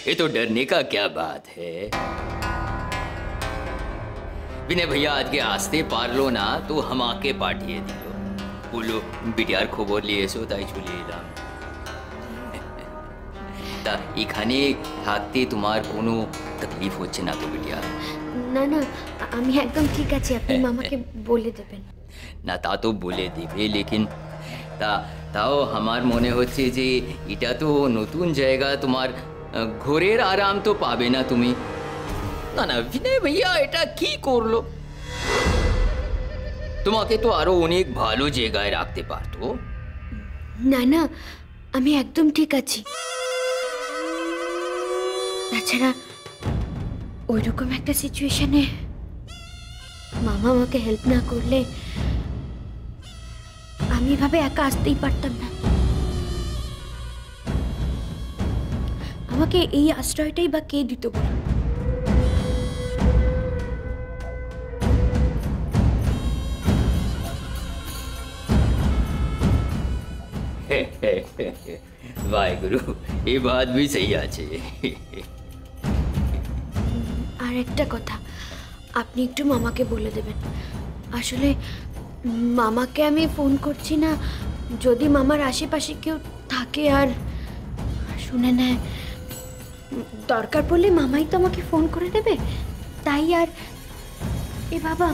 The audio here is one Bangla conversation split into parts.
ये तो डरने का क्या बात है। विनय भैया आज के आस्ते पारलो ना तो हम आके पाठिए दिलो बोलो बिटियार खबर लिए एसो ताई चले एलाम তা এখানে থাকতে তোমার কোনো তকলিফ হচ্ছে না তো বিটিয়া? না না, আমি একদম ঠিক আছি, আপনি মামাকে বলে দেবেন। না তা তো বলে দিবে, লেকিন তাও আমার মনে হচ্ছে যে এটা তো নতুন জায়গা, তোমার ঘোরের আরাম তো পাবে না তুমি। না না বিনয় ভাইয়া এটা কি করলো? তোমাকে তো আরো অনেক ভালো জায়গায় রাখতে পারতো। না না, আমি একদম ঠিক আছি। তাছাড়া ওইরকম একটা সিচুয়েশনে মামা আমাকে হেল্প না করলে আমি এভাবে একা আসতেই পারতাম না। আমাকে এই আশ্রয়টাই বা কে দিত বলুন? वाहेगुरु ये बात भी सही আছে। আর একটা কথা, আপনি একটু মামাকে বলে দেবেন। আসলে মামাকে আমি ফোন করছি না, যদি মামার আশেপাশে কেউ থাকে আর শুনে নেয়, দরকার পড়লে মামাই তো আমাকে ফোন করে দেবে। তাই আর এ বাবা,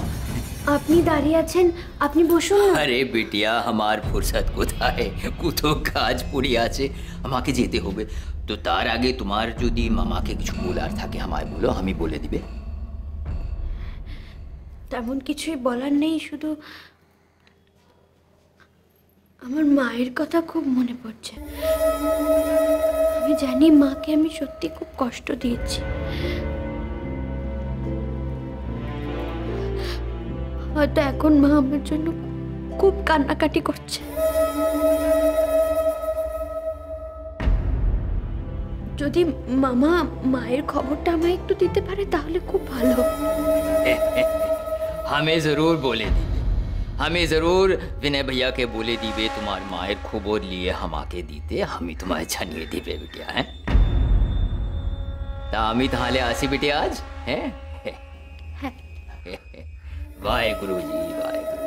আপনি দাঁড়িয়ে আছেন, আপনি বসুন না। আরে বিটিয়া আমার ফুরসত কোথায়, কোথাও কাজ পড়ে আছে, আমাকে যেতে হবে। তো তার আগে তোমার যদি মামাকে কিছু বলার থাকে আমায় বলো, আমি বলে দিবে। তেমন কিছুই বলার নেই, শুধু আমার মায়ের কথা খুব মনে পড়ছে। আমি জানি মাকে আমি সত্যি খুব কষ্ট দিয়েছি। হয়তো এখন মা আমার জন্য খুব কান্নাকাটি করছে। যদি মামা মায়ের খবরটা আমায় একটু দিতে পারে তাহলে খুব ভালো। हमें जरूर बोले दिबे, हमें जरूर विनय भैया के बोले दिबे तुम्हार माয়ের খবর लिए हम आके दीते, हम ही तुम्हारे छानिए दिबे बिटिया हैं। ता আমি তাহলে আসি बिटिया आज हैं। वाहेगुरु जी वाहेगुरु,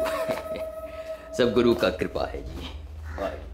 सब गुरु का कृपा है जी। वाहेगुरु।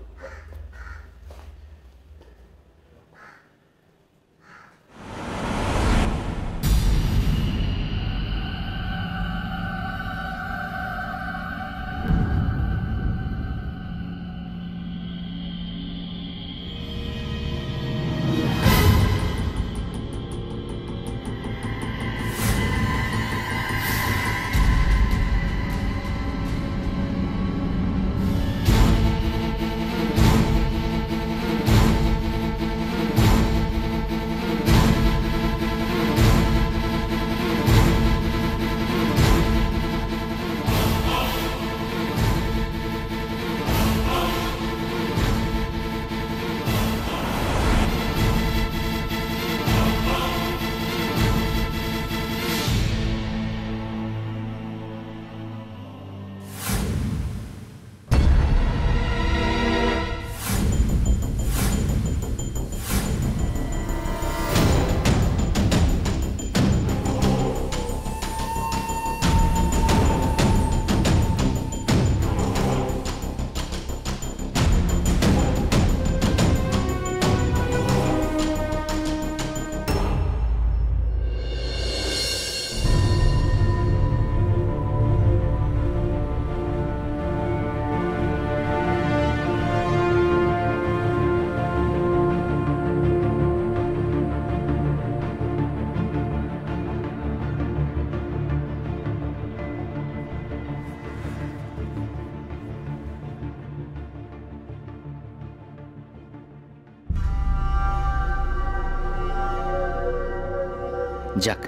যাক,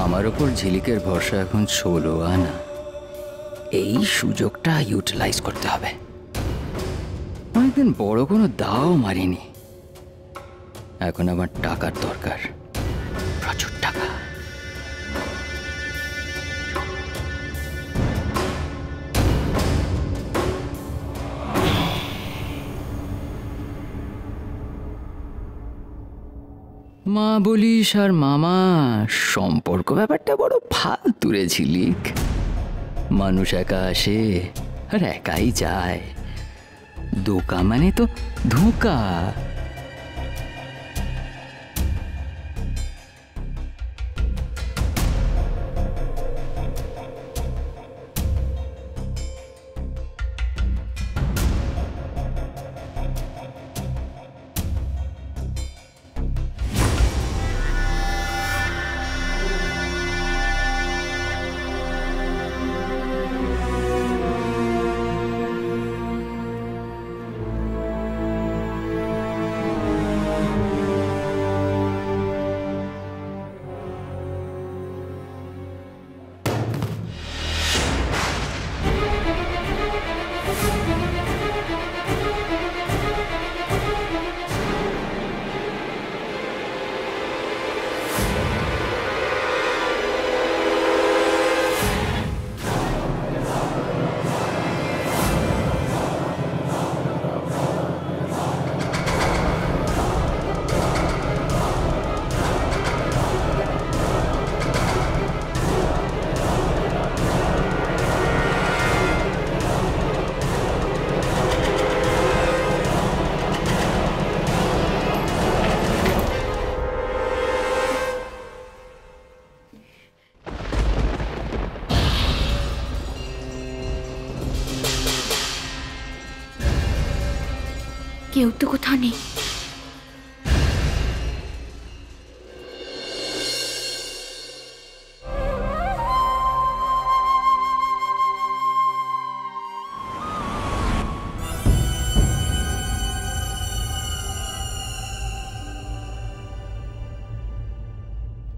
আমার ওপর ঝিলিকের ভরসা এখন 16 আনা। এই সুযোগটা ইউটিলাইজ করতে হবে। অনেকদিন বড় কোনো দাও মারিনি, এখন আমার টাকার দরকার, প্রচুর টাকা। মা বলিস আর মামা সম্পর্ক ব্যাপারটা বড় ফালতুরে ঝিলিক। মানুষ একা আসে আর একাই যায়, ধোকা মানে তো ধোকা। কেউ তো কোথাও নেই।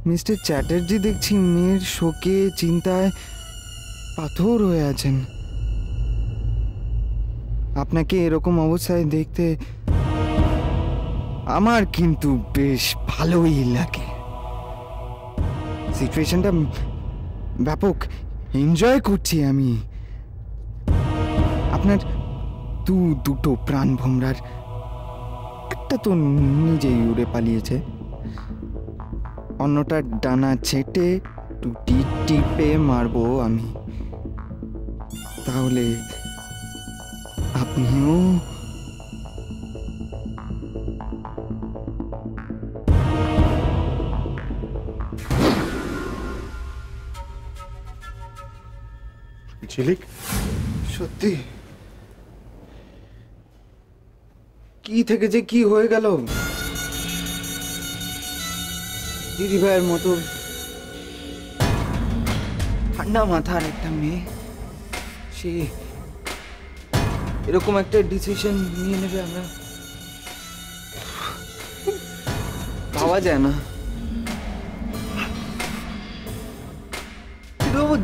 মিস্টার চ্যাটার্জি দেখছি মেয়ের শোকে চিন্তায় পাথর হয়ে আছেন। আপনাকে এরকম অবস্থায় দেখতে আমার কিন্তু বেশ ভালোই লাগে। সিচুয়েশনটা ব্যাপক এনজয় করছি আমি। আপনার দুটো প্রাণ ভোমরার একটা তো নিজেই উড়ে পালিয়েছে, অন্যটা ডানা ছেটে টুটি টিপে মারবো আমি। তাহলে আপনিও ঝিলিক, সত্যি কি থেকে যে কি হয়ে গেল। দিদি ভাইয়ের মতো ঠান্ডা মাথার একটা মেয়ে, সে এরকম একটা ডিসিশন নিয়ে নেবে, আমরা ভাবা যায় না।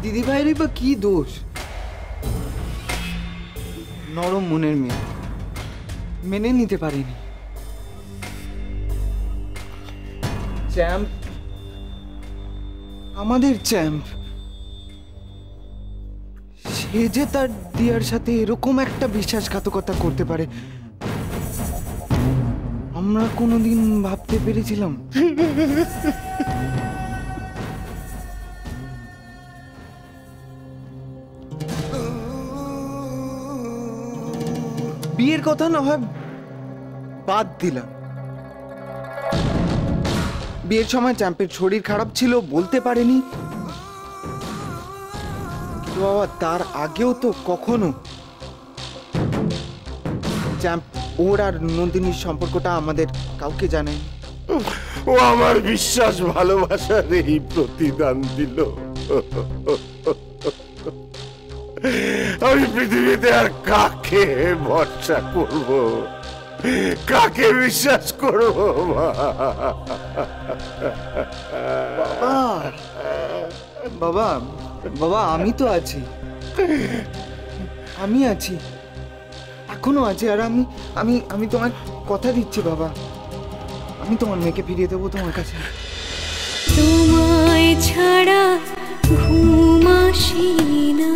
দিদি ভাইয়েরই বা কি দোষ? নরম মনের মেয়ে, মেনে নিতে পারেনি। চ্যাম্প, আমাদের চ্যাম্প, সে যে তার দিয়ার সাথে এরকম একটা বিশ্বাসঘাতকতা করতে পারে আমরা কোনোদিন ভাবতে পেরেছিলাম? বিয়ের কথা না হয় বাদ দিলাম, বিয়ের সময় চ্যাম্পের শরীর খারাপ ছিল, বলতে পারেনি। কিন্তু বাবা, তার আগেও তো কখনো চ্যাম্প ওর আর নন্দিনীর সম্পর্কটা আমাদের কাউকে জানায়নি। ও আমার বিশ্বাস ভালোবাসার এই প্রতিদান দিল। আমি পৃথিবীতে আর কাকে ভরসা করব, কাকে বিশ্বাস করব? বাবা বাবা, আমি তো আছি, আমি আছি, এখনো আছি। আর আমি আমি আমি তোমার কথা দিচ্ছি বাবা, আমি তোমার মেয়েকে ফিরিয়ে দেবো তোমার কাছে। তোমায় ছাড়া ঘুম আসে না।